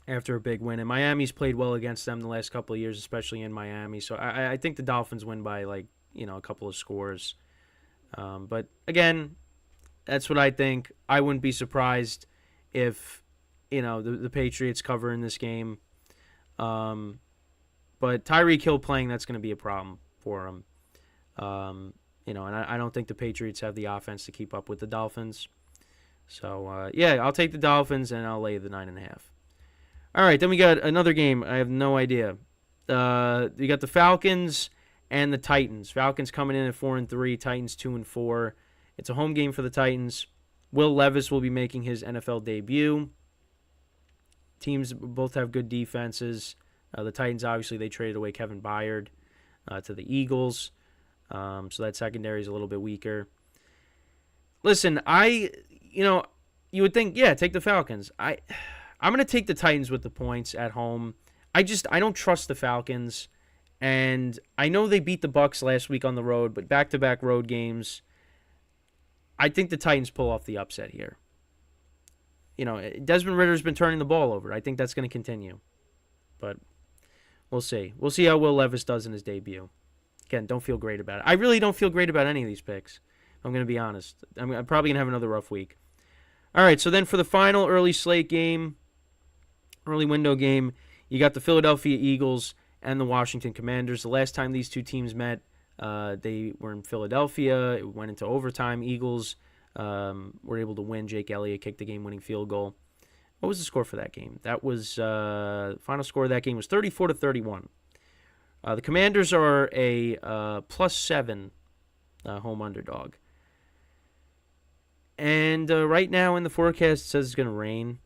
after a big win, and Miami's played well against them the last couple of years, especially in Miami. So I think the Dolphins win by a couple of scores. But again, that's what I think. I wouldn't be surprised if the Patriots cover in this game. But Tyreek Hill playing, that's going to be a problem for him. And I don't think the Patriots have the offense to keep up with the Dolphins. So, I'll take the Dolphins, and I'll lay the 9.5. All right, then we got another game. I have no idea. You got the Falcons and the Titans. Falcons coming in at 4-3, Titans 2-4. It's a home game for the Titans. Will Levis will be making his NFL debut. Teams both have good defenses. The Titans, obviously, they traded away Kevin Byard to the Eagles. So that secondary is a little bit weaker. Listen, you would think, take the Falcons. I'm going to take the Titans with the points at home. I don't trust the Falcons. And I know they beat the Bucs last week on the road, but back-to-back road games, I think the Titans pull off the upset here. Desmond Ritter's been turning the ball over. I think that's going to continue. But we'll see. We'll see how Will Levis does in his debut. Again, don't feel great about it. I really don't feel great about any of these picks. I'm going to be honest. I'm probably going to have another rough week. All right, so then for the final early slate game, early window game, you got the Philadelphia Eagles and the Washington Commanders. The last time these two teams met, they were in Philadelphia. It went into overtime. Eagles were able to win. Jake Elliott kicked the game-winning field goal. What was the score for that game? That was final score of that game was 34-31. The Commanders are a +7 home underdog. And right now in the forecast, it says it's going to rain.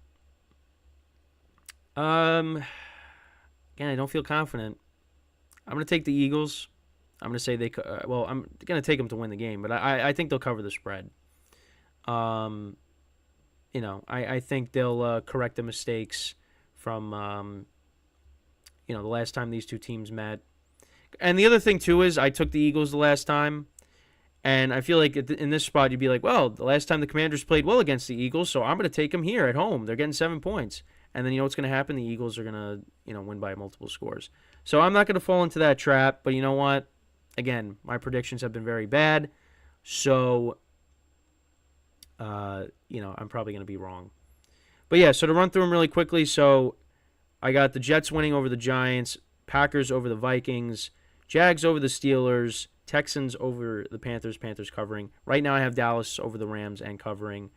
Again, I don't feel confident. I'm going to take the Eagles. I'm going to say I'm going to take them to win the game, but I think they'll cover the spread. I think they'll correct the mistakes from, the last time these two teams met. And the other thing, too, is I took the Eagles the last time. And I feel like in this spot, you'd be like, well, the last time the Commanders played well against the Eagles, so I'm going to take them here at home. They're getting 7 points. And then you know what's going to happen? The Eagles are going to, win by multiple scores. So I'm not going to fall into that trap. But you know what? Again, my predictions have been very bad. So, I'm probably going to be wrong. But yeah, so to run through them really quickly. So I got the Jets winning over the Giants, Packers over the Vikings, Jags over the Steelers, Texans over the Panthers, Panthers covering. Right now I have Dallas over the Rams and covering.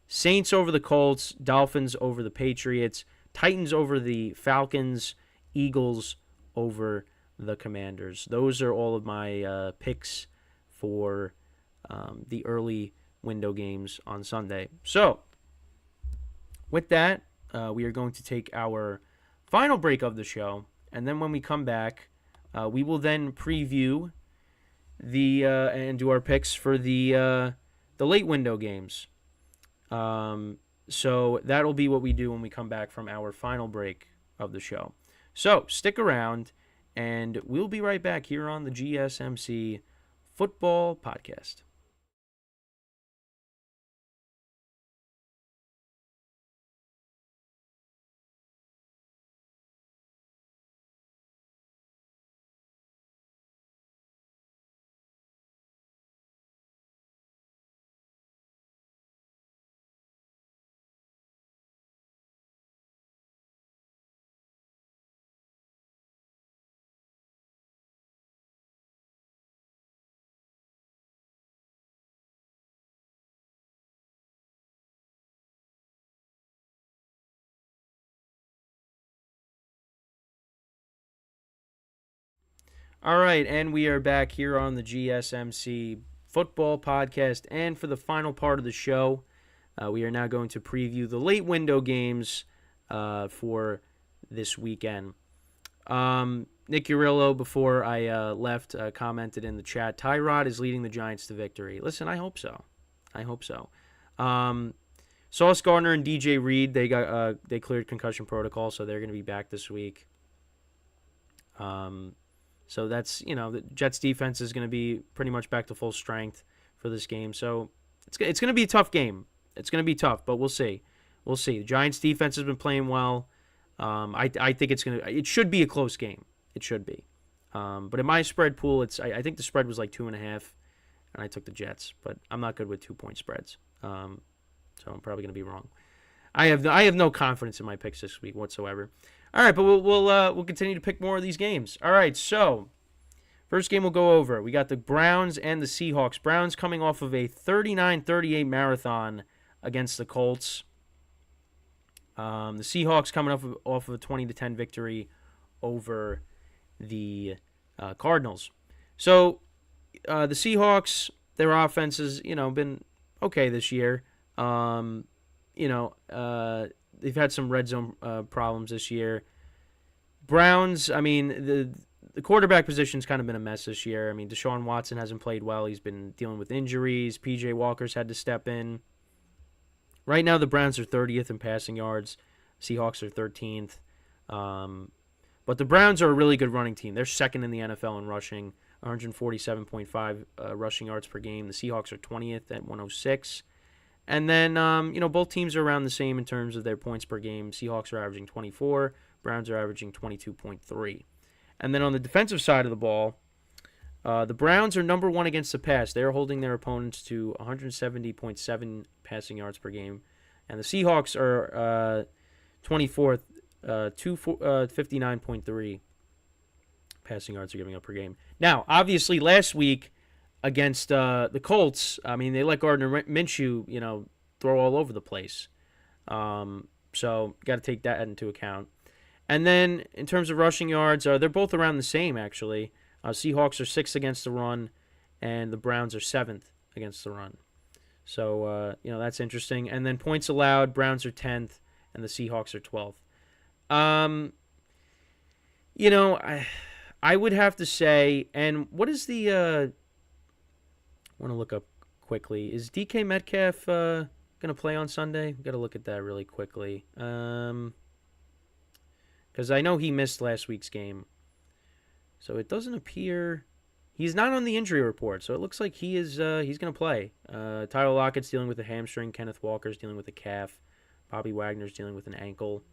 Saints over the Colts, Dolphins over the Patriots, Titans over the Falcons, Eagles over the Commanders. Those are all of my picks for the early window games on Sunday. So, with that, we are going to take our final break of the show, and then when we come back, we will then preview and do our picks for the late window games. So that'll be what we do when we come back from our final break of the show. So stick around, and we'll be right back here on the GSMC Football Podcast. All right, and we are back here on the GSMC Football Podcast, and for the final part of the show, we are now going to preview the late window games for this weekend. Nick Urillo, before I left, commented in the chat, Tyrod is leading the Giants to victory. Listen, I hope so. Sauce Gardner and DJ Reed, they cleared concussion protocol, so they're going to be back this week. So that's, the Jets defense is going to be pretty much back to full strength for this game. So it's going to be a tough game. It's going to be tough, but we'll see. We'll see. The Giants defense has been playing well. I think it should be a close game. It should be. But in my spread pool, I think the spread was like 2.5, and I took the Jets. But I'm not good with 2-point spreads, so I'm probably going to be wrong. I have no confidence in my picks this week whatsoever. All right, but we'll continue to pick more of these games. All right, so first game we'll go over. We got the Browns and the Seahawks. Browns coming off of a 39-38 marathon against the Colts. The Seahawks coming off of a 20-10 victory over the Cardinals. So the Seahawks, their offense has been okay this year. They've had some red zone problems this year. Browns, the quarterback position's kind of been a mess this year. Deshaun Watson hasn't played well. He's been dealing with injuries. P.J. Walker's had to step in. Right now, the Browns are 30th in passing yards. Seahawks are 13th. But the Browns are a really good running team. They're second in the NFL in rushing, 147.5 rushing yards per game. The Seahawks are 20th at 106. And then, both teams are around the same in terms of their points per game. Seahawks are averaging 24. Browns are averaging 22.3. And then on the defensive side of the ball, the Browns are number one against the pass. They're holding their opponents to 170.7 passing yards per game. And the Seahawks are 24th, 59.3 passing yards are giving up per game. Now, obviously, last week against the Colts, they let Gardner Minshew, throw all over the place. So, got to take that into account. And then, in terms of rushing yards, they're both around the same, actually. Seahawks are 6th against the run, and the Browns are 7th against the run. So, that's interesting. And then points allowed, Browns are 10th, and the Seahawks are 12th. I would have to say, and what is the, I want to look up quickly. Is DK Metcalf going to play on Sunday? Got to look at that really quickly. Because I know he missed last week's game. So it doesn't appear he's not on the injury report. So it looks like he's going to play. Tyler Lockett's dealing with a hamstring. Kenneth Walker's dealing with a calf. Bobby Wagner's dealing with an ankle.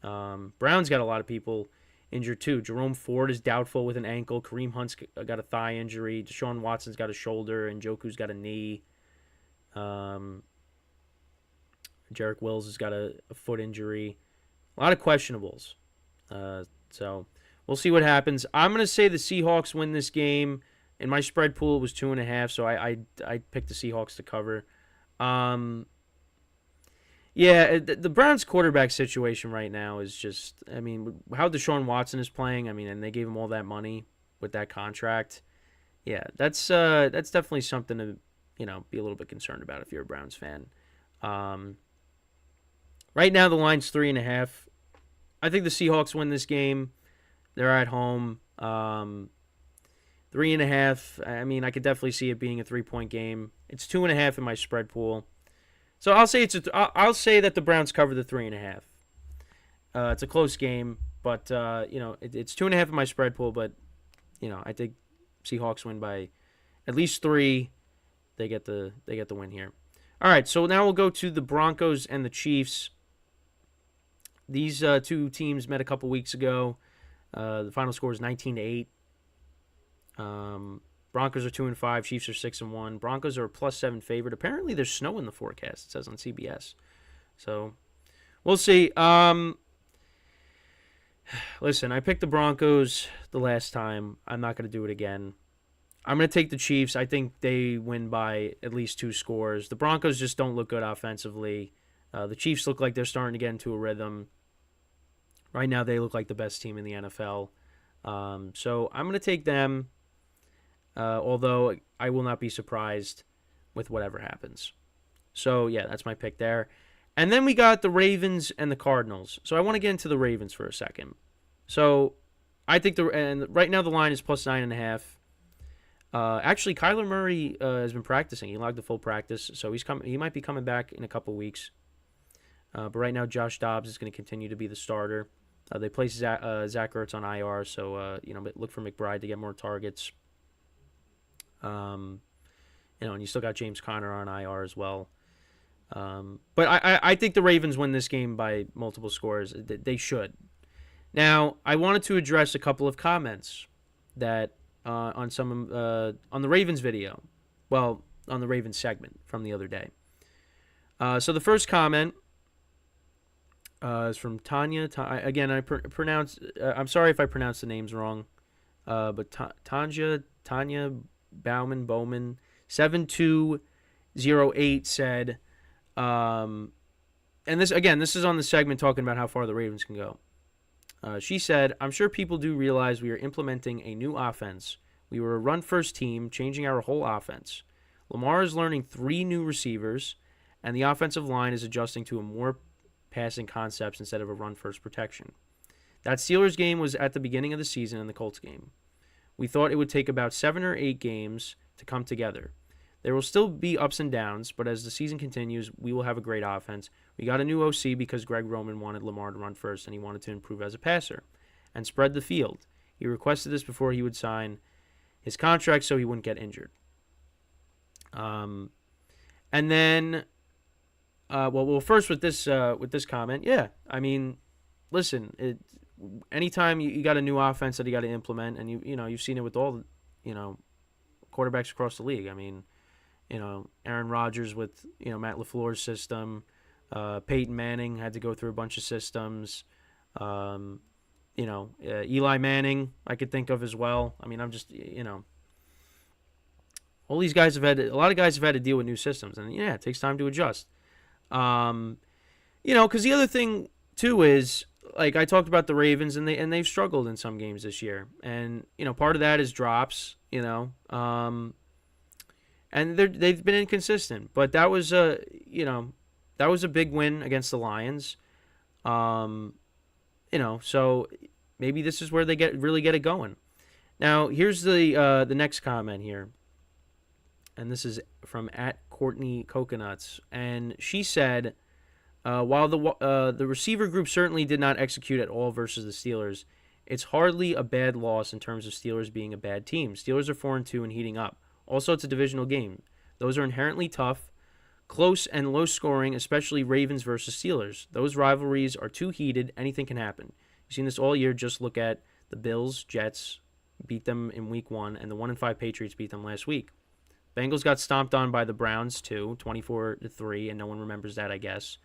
Brown's got a lot of people injured too. Jerome Ford is doubtful with an ankle. Kareem Hunt's got a thigh injury. Deshaun Watson's got a shoulder. And Njoku's got a knee. Jarek Wills has got a foot injury. A lot of questionables. So we'll see what happens. I'm going to say the Seahawks win this game. In my spread pool, it was 2.5, so I picked the Seahawks to cover. The Browns' quarterback situation right now is just, how Deshaun Watson is playing, and they gave him all that money with that contract. Yeah, that's definitely something to, be a little bit concerned about if you're a Browns fan. Right now, the line's 3.5. I think the Seahawks win this game. They're at home. 3.5. I could definitely see it being a 3-point game. It's 2.5 in my spread pool. So I'll say I'll say that the Browns cover the 3.5. It's a close game, but it's 2.5 in my spread pool. But I think Seahawks win by at least 3. They get the win here. All right, so now we'll go to the Broncos and the Chiefs. These two teams met a couple weeks ago. The final score is 19-8. Broncos are 2-5. Chiefs are 6-1. Broncos are a +7 favorite. Apparently, there's snow in the forecast. It says on CBS. So we'll see. Listen, I picked the Broncos the last time. I'm not going to do it again. I'm going to take the Chiefs. I think they win by at least 2 scores. The Broncos just don't look good offensively. The Chiefs look like they're starting to get into a rhythm. Right now, they look like the best team in the NFL. So I'm going to take them, although I will not be surprised with whatever happens. So, yeah, that's my pick there. And then we got the Ravens and the Cardinals. So I want to get into the Ravens for a second. So I think right now the line is +9.5. Actually, Kyler Murray has been practicing. He logged a full practice, so he might be coming back in a couple weeks. But right now, Josh Dobbs is going to continue to be the starter. They placed Zach Ertz on IR, so look for McBride to get more targets. And you still got James Conner on IR as well. But I think the Ravens win this game by multiple scores. They should. Now, I wanted to address a couple of comments that on the Ravens video. Well, on the Ravens segment from the other day. So the first comment is from Tanya. Again, I'm sorry if I pronounced the names wrong. But Tanya Bowman 7208 said, and this is on the segment talking about how far the Ravens can go. She said, I'm sure people do realize we are implementing a new offense. We were a run-first team, changing our whole offense. Lamar is learning 3 new receivers, and the offensive line is adjusting to a more passing concepts instead of a run-first protection. That Steelers game was at the beginning of the season and the Colts game. We thought it would take about 7 or 8 games to come together. There will still be ups and downs, but as the season continues, we will have a great offense. We got a new OC because Greg Roman wanted Lamar to run first, and he wanted to improve as a passer and spread the field. He requested this before he would sign his contract so he wouldn't get injured. And then, first with this comment, yeah, I mean, listen, anytime you got a new offense that you got to implement, and you've seen it with all quarterbacks across the league. I mean, Aaron Rodgers with Matt LaFleur's system, Peyton Manning had to go through a bunch of systems. Eli Manning I could think of as well. I mean, I'm just all these guys a lot of guys have had to deal with new systems, and yeah, it takes time to adjust. Because the other thing too is, like, I talked about the Ravens, and they've struggled in some games this year, and part of that is drops, and they've been inconsistent. But that was a big win against the Lions, so maybe this is where they really get it going. Now here's the next comment here, and this is from @CourtneyCoconuts, and she said, while the receiver group certainly did not execute at all versus the Steelers, it's hardly a bad loss in terms of Steelers being a bad team. Steelers are 4-2 and heating up. Also, it's a divisional game. Those are inherently tough, close, and low scoring, especially Ravens versus Steelers. Those rivalries are too heated. Anything can happen. You've seen this all year. Just look at the Bills, Jets beat them in week 1, and the 1-5 Patriots beat them last week. Bengals got stomped on by the Browns too, 24-3, and no one remembers that, I guess.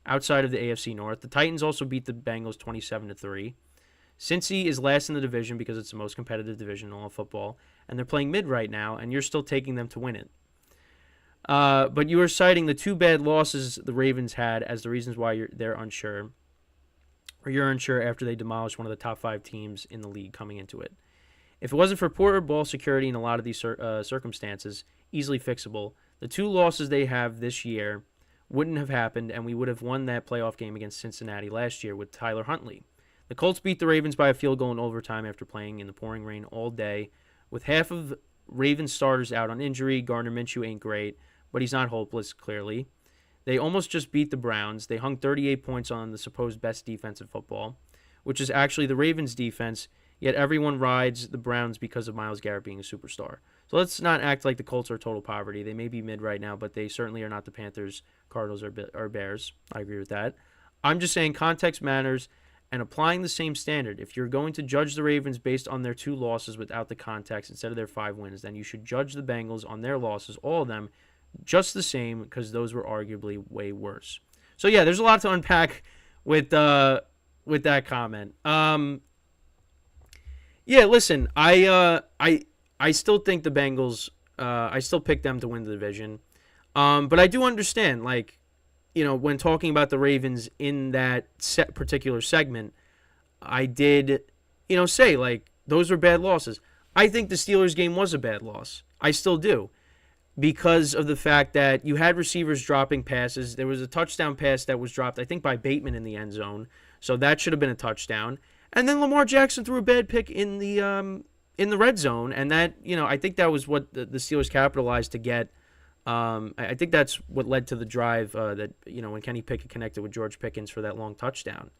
Outside of the AFC North, the Titans also beat the Bengals 27-3. Cincy is last in the division because it's the most competitive division in all of football, and they're playing mid right now, and you're still taking them to win it. But you are citing the 2 bad losses the Ravens had as the reasons why you're unsure after they demolished one of the top 5 teams in the league coming into it. If it wasn't for poor ball security in a lot of these circumstances, easily fixable, the 2 losses they have this year wouldn't have happened, and we would have won that playoff game against Cincinnati last year with Tyler Huntley. The Colts beat the Ravens by a field goal in overtime after playing in the pouring rain all day. With half of Ravens starters out on injury, Gardner Minshew ain't great, but he's not hopeless, clearly. They almost just beat the Browns. They hung 38 points on the supposed best defense in football, which is actually the Ravens' defense, yet everyone rides the Browns because of Myles Garrett being a superstar. So let's not act like the Colts are total poverty. They may be mid right now, but they certainly are not the Panthers, Cardinals, or Bears. I agree with that. I'm just saying context matters, and applying the same standard. If you're going to judge the Ravens based on their 2 losses without the context instead of their 5 wins, then you should judge the Bengals on their losses, all of them, just the same, because those were arguably way worse. So yeah, there's a lot to unpack with that comment. Yeah, listen, I still think the Bengals. I still pick them to win the division, but I do understand, like, when talking about the Ravens in that particular segment, I did, say, like, those were bad losses. I think the Steelers game was a bad loss. I still do, because of the fact that you had receivers dropping passes. There was a touchdown pass that was dropped, I think, by Bateman in the end zone, so that should have been a touchdown. And then Lamar Jackson threw a bad pick in the red zone, and that, I think that was what the Steelers capitalized to get. I think that's what led to the drive that, when Kenny Pickett connected with George Pickens for that long touchdown.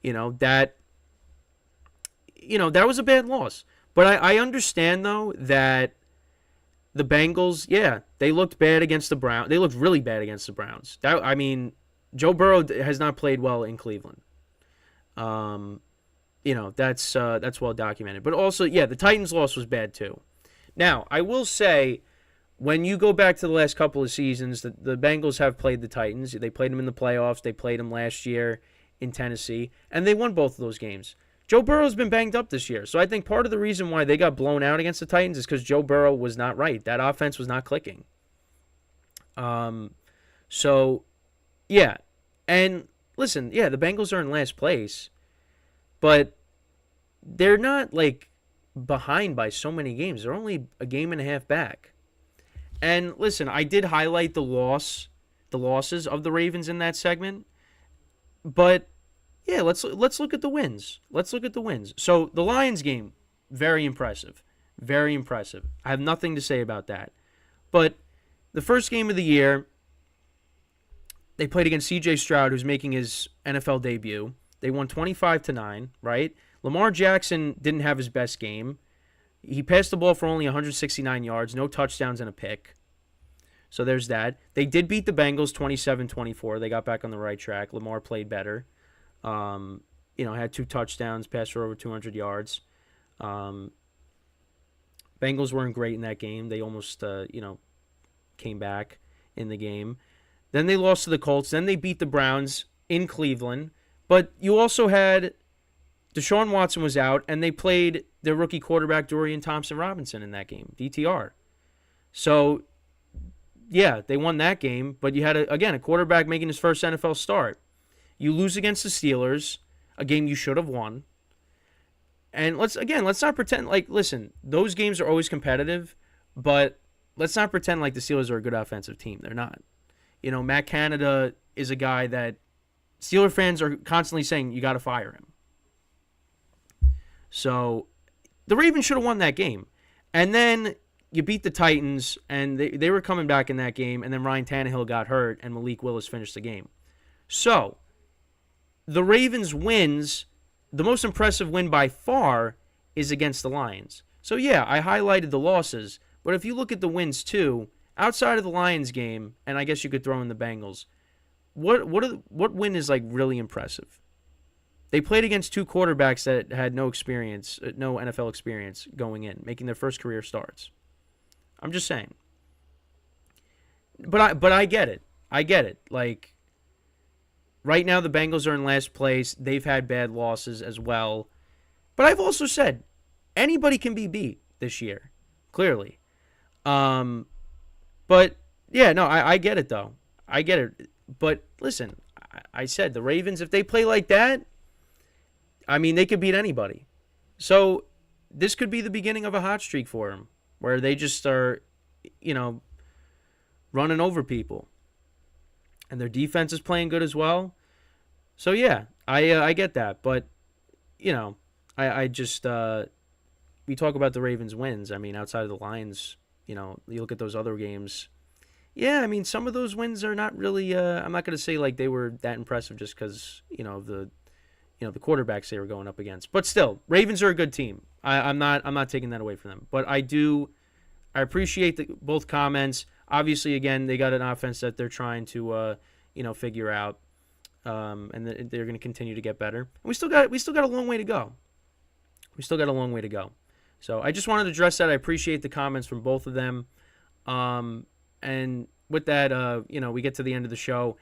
That that was a bad loss. But I understand, though, that the Bengals, they looked bad against the Browns. They looked really bad against the Browns. Joe Burrow has not played well in Cleveland. That's well documented. But also, the Titans' loss was bad too. Now, I will say, when you go back to the last couple of seasons, the Bengals have played the Titans. They played them in the playoffs. They played them last year in Tennessee, and they won both of those games. Joe Burrow's been banged up this year, so I think part of the reason why they got blown out against the Titans is because Joe Burrow was not right. That offense was not clicking. And listen, the Bengals are in last place, but they're not, behind by so many games. They're only a game and a half back. And listen, I did highlight the losses of the Ravens in that segment, but let's look at the wins. So the Lions game, very impressive. Very impressive. I have nothing to say about that. But the first game of the year, they played against C.J. Stroud, who's making his NFL debut. They won 25-9, right? Lamar Jackson didn't have his best game. He passed the ball for only 169 yards, no touchdowns and a pick. So there's that. They did beat the Bengals 27-24. They got back on the right track. Lamar played better. Had 2 touchdowns, passed for over 200 yards. Bengals weren't great in that game. They almost, came back in the game. Then they lost to the Colts. Then they beat the Browns in Cleveland. But you also had Deshaun Watson was out, and they played their rookie quarterback Dorian Thompson-Robinson in that game, DTR. So, they won that game, but you had, a quarterback making his first NFL start. You lose against the Steelers, a game you should have won. And let's not pretend listen, those games are always competitive, but let's not pretend like the Steelers are a good offensive team. They're not. Matt Canada is a guy that Steeler fans are constantly saying, you got to fire him. So the Ravens should have won that game. And then you beat the Titans, and they were coming back in that game, and then Ryan Tannehill got hurt, and Malik Willis finished the game. So the Ravens wins, the most impressive win by far is against the Lions. So I highlighted the losses, but if you look at the wins too, outside of the Lions game, and I guess you could throw in the Bengals, what win is really impressive? They played against 2 quarterbacks that had no experience, no NFL experience going in, making their first career starts. I'm just saying. But I get it. Right now the Bengals are in last place. They've had bad losses as well. But I've also said anybody can be beat this year, clearly. I get it though. I get it. But listen, I said the Ravens, if they play like that, they could beat anybody. So this could be the beginning of a hot streak for them, where they just are, running over people. And their defense is playing good as well. So I get that. But, I just, we talk about the Ravens wins. Outside of the Lions, you look at those other games. Some of those wins are not really, I'm not going to say they were that impressive just because, of the quarterbacks they were going up against. But still, Ravens are a good team. I'm not taking that away from them. But I appreciate both comments. Obviously, again, they got an offense that they're trying to, figure out, and they're going to continue to get better. And we still got a long way to go. So I just wanted to address that. I appreciate the comments from both of them. And with that, we get to the end of the show.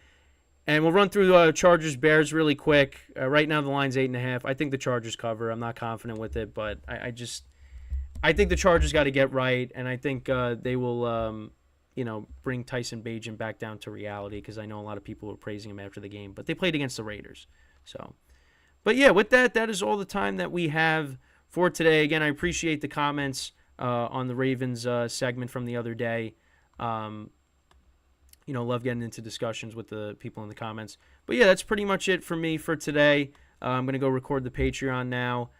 And we'll run through Chargers Bears really quick. Right now the line's 8.5. I think the Chargers cover. I'm not confident with it, but I think the Chargers got to get right, and I think they will bring Tyson Bagent back down to reality, because I know a lot of people were praising him after the game, but they played against the Raiders. So, but with that is all the time that we have for today. Again, I appreciate the comments on the Ravens segment from the other day. Love getting into discussions with the people in the comments. But that's pretty much it for me for today. I'm going to go record the Patreon now.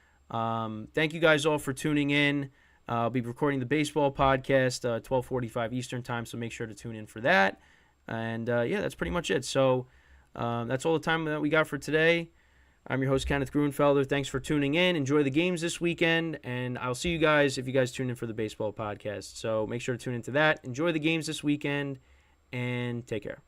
Thank you guys all for tuning in. I'll be recording the baseball podcast 12:45 Eastern time, so make sure to tune in for that. And that's pretty much it. So that's all the time that we got for today. I'm your host, Kenneth Grunfelder. Thanks for tuning in. Enjoy the games this weekend, and I'll see you guys if you guys tune in for the baseball podcast. So make sure to tune into that. Enjoy the games this weekend, and take care.